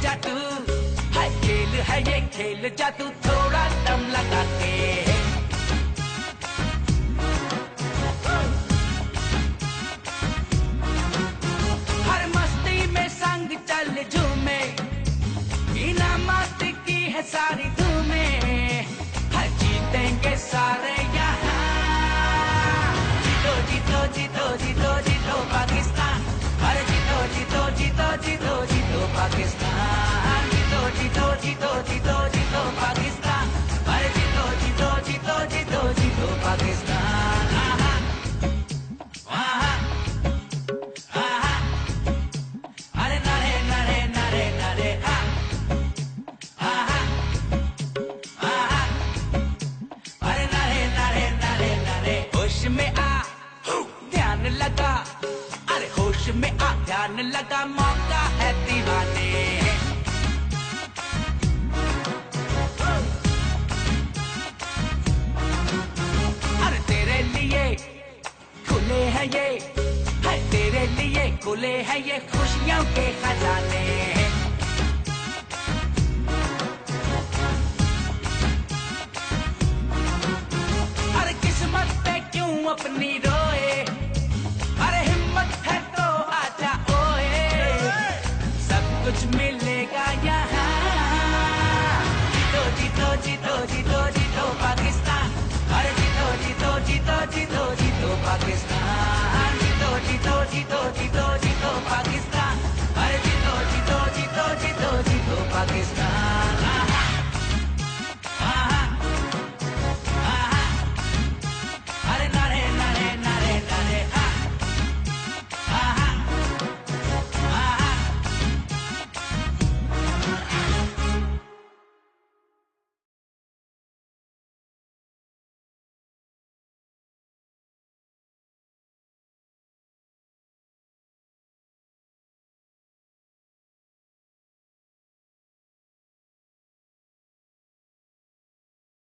जादू, हाय खेल है ये खेल जादू, थोड़ा दम लगा के। हर मस्ती में संग चल झूमे, इनामात की है सारी धूमें, हर जीतेंगे सारे यहाँ। जीतो जीतो जीतो जीतो जीतो पाकिस्तान, अरे जीतो जीतो जीतो जीतो जीतो पाकिस्तान, जीतो जीतो जीतो जीतो जीतो पाकिस्तान, अरे जीतो जीतो जीतो जीतो जीतो पाकिस्तान। आहा आहा आहा, अरे नारे नारे नारे नारे हा, आहा आहा, अरे नारे नारे नारे नारे। होश में आ ध्यान लगा, अरे होश में आ ध्यान लगा, मौका है दीवाने। अरे तेरे लिए खुले हैं ये, है तेरे लिए खुले हैं ये खुशियों के खजाने। अरे किस्मत पे क्यों अपनी रोए, अरे हिम्मत है तो आजा ओए, सब कुछ मिल